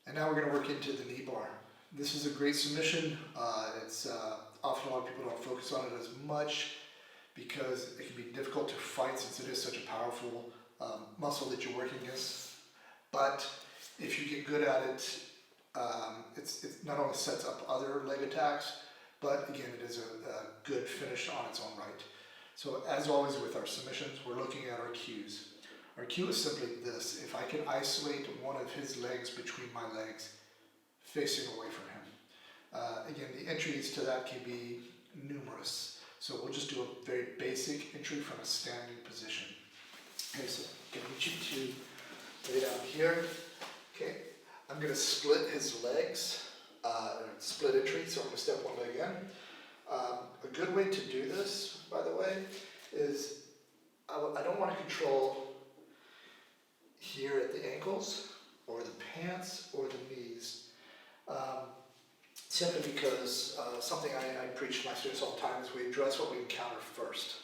And now we're going to work into the knee bar. This is a great submission. It's often a lot of people don't focus on it as much because it can be difficult to fight since it is such a powerful muscle that you're working against. But if you get good at it, it not only sets up other leg attacks, but again, it is a good finish on its own right. So as always with our submissions, we're looking at our cues. Our cue is simply this: if I can isolate one of his legs between my legs, facing away from him. Again, the entries to that can be numerous. So we'll just do a very basic entry from a standing position. Okay, so I'm going to need you to lay down here. Okay, I'm going to split his legs, split entry, so I'm going to step one leg in. A good way to do this, by the way, is I don't want to control here at the ankles, or the pants, or the knees. Simply because something I preach to my students all the time is we address what we encounter first.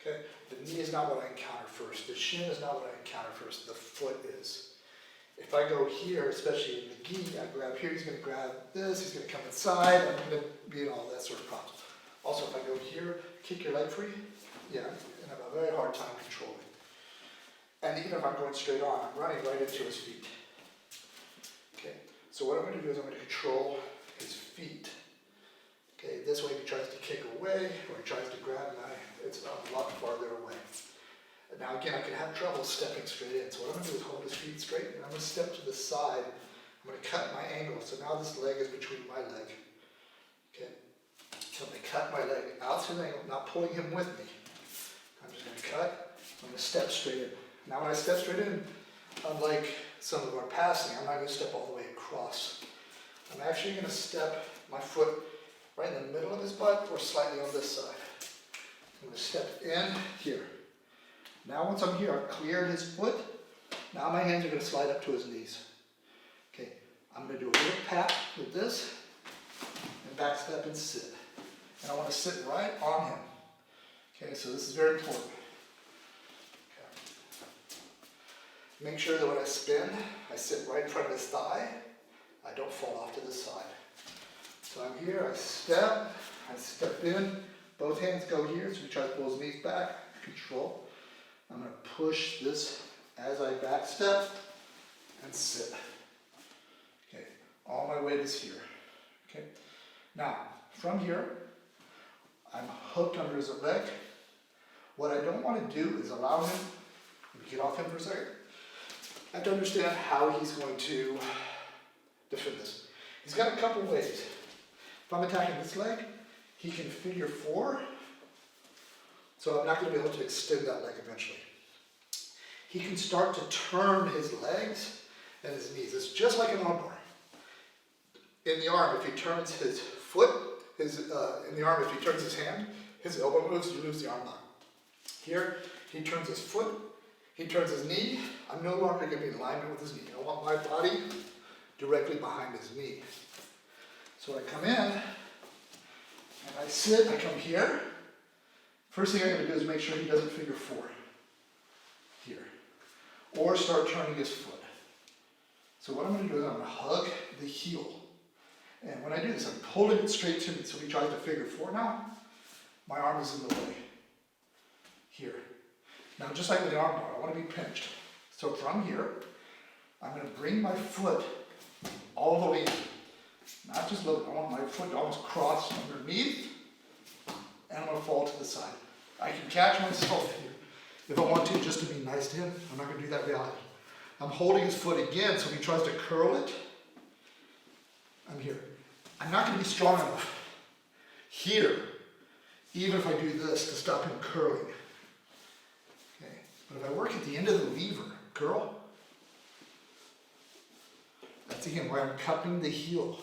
Okay? The knee is not what I encounter first. The shin is not what I encounter first. The foot is. If I go here, especially in the gi, I grab here, he's going to grab this, he's going to come inside, I'm going to be in all that sort of problems. Also, if I go here, kick your leg free, yeah, and I have a very hard time controlling. And even if I'm going straight on, I'm running right into his feet. Okay, so what I'm going to do is I'm going to control his feet. Okay, this way if he tries to kick away or he tries to grab, it's a lot farther away. And now again, I can have trouble stepping straight in. So what I'm going to do is hold his feet straight, and I'm going to step to the side. I'm going to cut my angle. So now this leg is between my leg. Okay, so I'm going to cut my leg out to the angle, not pulling him with me. I'm just going to cut. I'm going to step straight in. Now when I step straight in, unlike some of our passing, I'm not going to step all the way across. I'm actually going to step my foot right in the middle of his butt or slightly on this side. I'm going to step in here. Now once I'm here, I've cleared his foot. Now my hands are going to slide up to his knees. Okay, I'm going to do a little pat with this and back step and sit. And I want to sit right on him. Okay, so this is very important. Make sure that when I spin, I sit right in front of his thigh. I don't fall off to the side. So I'm here, I step in, both hands go here, so we try to pull his knees back, control. I'm going to push this as I back step and sit. Okay, all my weight is here. Okay, now from here, I'm hooked under his leg. What I don't want to do is allow him, let me get off him for a second. I have to understand how he's going to defend this. He's got a couple ways. If I'm attacking this leg, he can figure four, so I'm not going to be able to extend that leg eventually. He can start to turn his legs and his knees. It's just like an arm bar. In the arm, if he turns his foot, in the arm, if he turns his hand, his elbow moves, you lose the arm lock. Here, he turns his foot, he turns his knee. I'm no longer going to be in alignment with his knee. I want my body directly behind his knee. So I come in, and I sit, I come here. First thing I'm going to do is make sure he doesn't figure four. Here. Or start turning his foot. So what I'm going to do is I'm going to hug the heel. And when I do this, I'm holding it straight to me. So if he tries to figure four now, my arm is in the way. Here. Now, just like with the arm bar, I want to be pinched. So from here, I'm going to bring my foot all the way in. Not just look, I want my foot to almost cross underneath, and I'm going to fall to the side. I can catch myself here if I want to, just to be nice to him. I'm not going to do that in reality. I'm holding his foot again, so if he tries to curl it, I'm here. I'm not going to be strong enough here, even if I do this, to stop him curling. But if I work at the end of the lever, curl, that's again where I'm cupping the heel.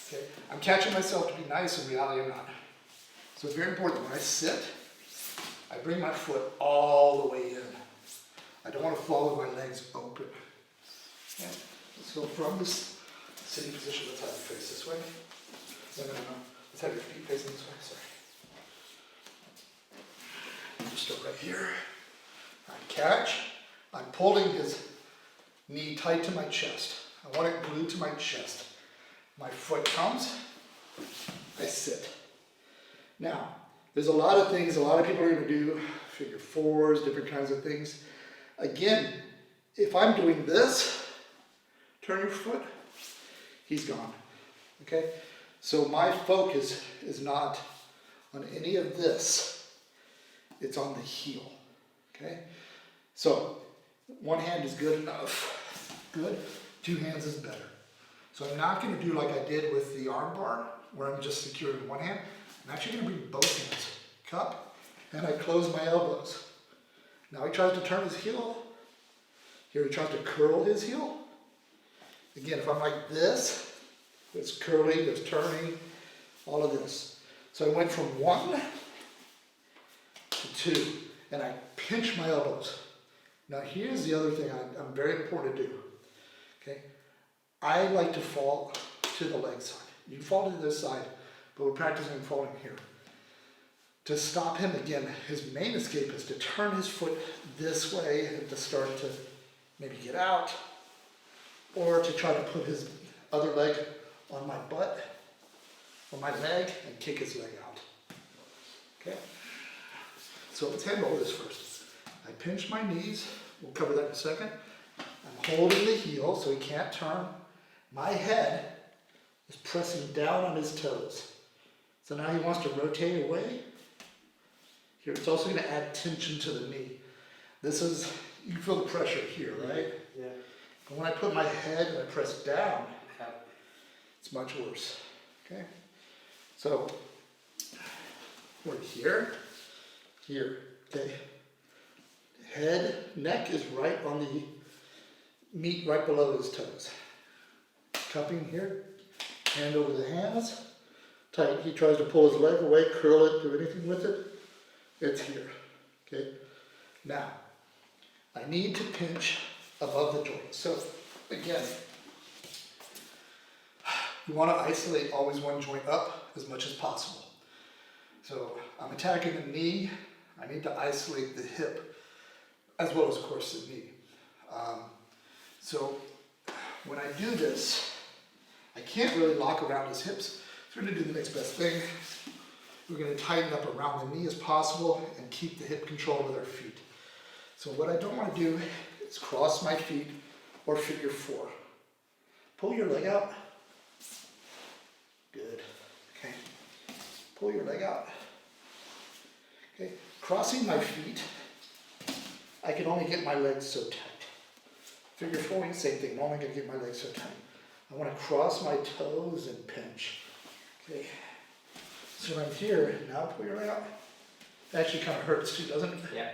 Okay? I'm catching myself to be nice, in reality I'm not. So it's very important when I sit, I bring my foot all the way in. I don't want to fall with my legs open. Okay? Let's go from this sitting position, let's have you face this way. No. Let's have your feet facing this way, sorry. Just start right here. I catch, I'm pulling his knee tight to my chest. I want it glued to my chest. My foot comes, I sit. Now, there's a lot of things a lot of people are going to do, figure fours, different kinds of things. Again, if I'm doing this, turn your foot, he's gone. Okay? So my focus is not on any of this. It's on the heel. Okay? So one hand is good enough. Good. Two hands is better. So I'm not going to do like I did with the arm bar, where I'm just secured in one hand. I'm actually going to bring both hands. Cup, and I close my elbows. Now he tries to turn his heel. Here he tries to curl his heel. Again, if I'm like this, there's curling, there's turning, all of this. So I went from 1 to 2, and I pinch my elbows. Now here's the other thing I'm very important to do. Okay, I like to fall to the leg side. You can fall to this side, but we're practicing falling here. To stop him, again, his main escape is to turn his foot this way and to start to maybe get out, or to try to put his other leg on my butt or my leg and kick his leg out. Okay? So let's handle this first. I pinch my knees. We'll cover that in a second. I'm holding the heel so he can't turn. My head is pressing down on his toes. So now he wants to rotate away. Here, it's also going to add tension to the knee. This is, you feel the pressure here, right? Yeah. But when I put my head and I press down, it's much worse. Okay? So, we're here, okay? Head, neck is right on the meat right below his toes. Cupping here, hand over the hands, tight. He tries to pull his leg away, curl it, do anything with it. It's here, okay? Now, I need to pinch above the joint. So, again, you want to isolate always one joint up as much as possible. So, I'm attacking the knee. I need to isolate the hip, as well as, of course, the knee. So, when I do this, I can't really lock around his hips. So we're going to do the next best thing. We're going to tighten up around the knee as possible and keep the hip control with our feet. So what I don't want to do is cross my feet or figure 4. Pull your leg out. Good. Okay. Pull your leg out. Okay. Crossing my feet, I can only get my legs so tight. Figure 4, same thing. I'm only going to get my legs so tight. I want to cross my toes and pinch. Okay. So I'm here, now pull your leg out. It actually kind of hurts too, doesn't it? Yeah.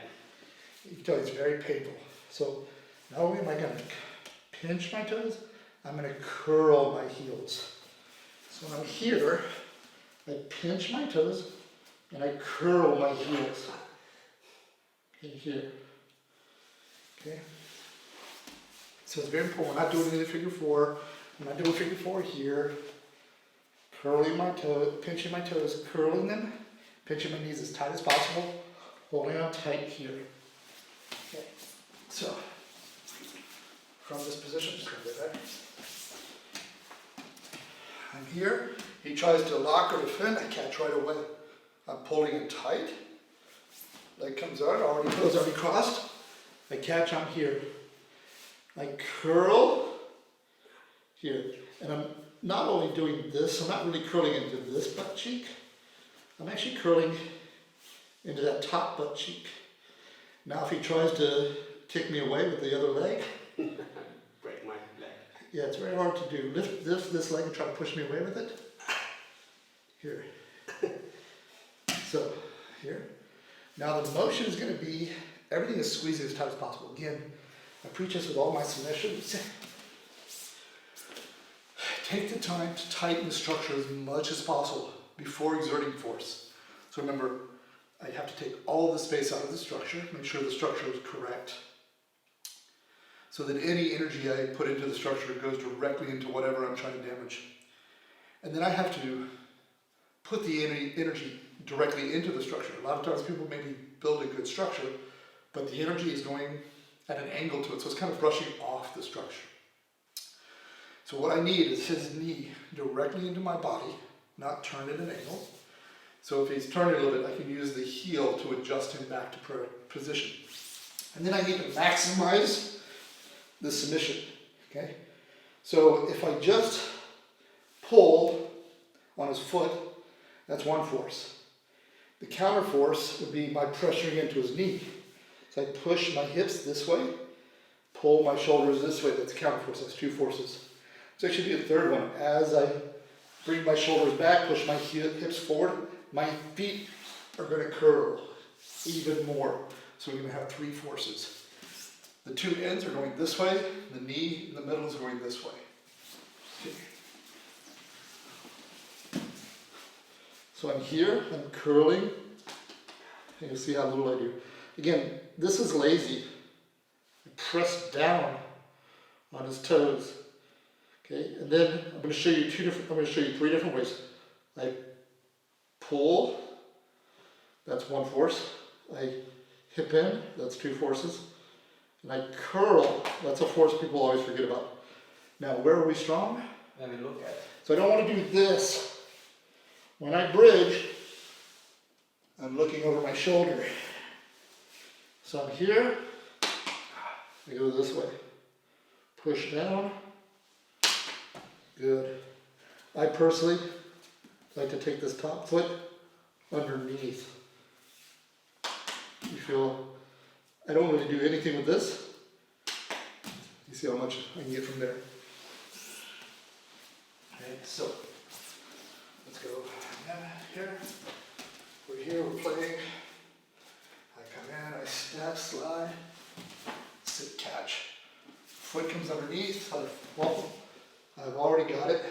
You can tell it's very painful. So now what am I going to pinch my toes? I'm going to curl my heels. So when I'm here, I pinch my toes and I curl my heels. Okay, here. Okay. So it's very important. We're not doing any figure 4. I'm not doing figure 4 here. Curling my toes, pinching my toes, curling them, pinching my knees as tight as possible, holding on tight here. Okay. So, from this position, just grab it back. I'm here. He tries to lock or defend. I catch right away. I'm pulling it tight. Leg comes out. Toes already crossed. I catch. I'm here. I curl here, and I'm not only doing this. I'm not really curling into this butt cheek. I'm actually curling into that top butt cheek. Now, if he tries to take me away with the other leg, break my leg. Yeah, it's very hard to do. Lift this leg and try to push me away with it. Here. So, here. Now the motion is going to be, everything is squeezing as tight as possible. Again, I preach this with all my submissions. Take the time to tighten the structure as much as possible before exerting force. So remember, I have to take all the space out of the structure, make sure the structure is correct, so that any energy I put into the structure goes directly into whatever I'm trying to damage. And then I have to put the energy directly into the structure. A lot of times people maybe build a good structure, but the energy is going at an angle to it, so it's kind of brushing off the structure. So what I need is his knee directly into my body, not turned at an angle. So if he's turned a little bit, I can use the heel to adjust him back to position. And then I need to maximize the submission, okay? So if I just pull on his foot, that's one force. The counter force would be by pressuring into his knee. So I push my hips this way, pull my shoulders this way, that's counter force, that's two forces. So I should do a third one. As I bring my shoulders back, push my hips forward, my feet are going to curl even more. So we're going to have three forces. The two ends are going this way, the knee in the middle is going this way. Okay. So I'm here, I'm curling. You can see how little I do. Again, this is lazy. I press down on his toes. Okay, and then I'm going to show you three different ways. I pull, that's one force. I hip in, that's two forces. And I curl, that's a force people always forget about. Now, where are we strong? Let me look at it. So I don't want to do this. When I bridge, I'm looking over my shoulder. So I'm here, I go this way. Push down. Good. I personally like to take this top foot underneath. You feel, I don't really do anything with this. You see how much I can get from there. Okay, so let's go here. We're here, we're playing. I come in, I step, slide, sit, catch. Foot comes underneath. I've already got it.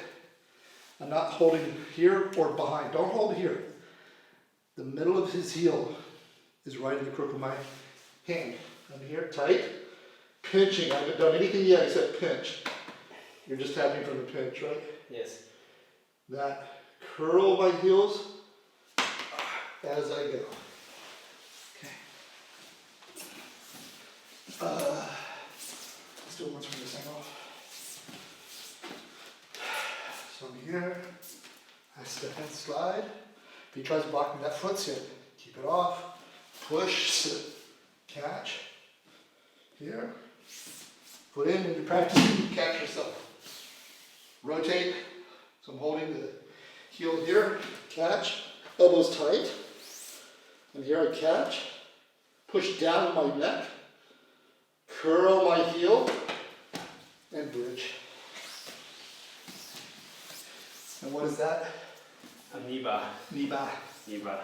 I'm not holding here or behind. Don't hold here. The middle of his heel is right in the crook of my hand. I'm here, tight, pinching. I haven't done anything yet except pinch. You're just tapping from the pinch, right? Yes. That curl my heels as I go. Okay. Let's do it once from this angle. So I'm here, I step and slide. If he tries blocking that foot, sit, keep it off, push, sit, catch. Here, put in, when you're practicing, you catch yourself. Rotate, so I'm holding the heel here, catch, elbows tight. And here I catch, push down my neck, curl my heel, and bridge. And what is that? A knee bar. Knee bar. Knee bar.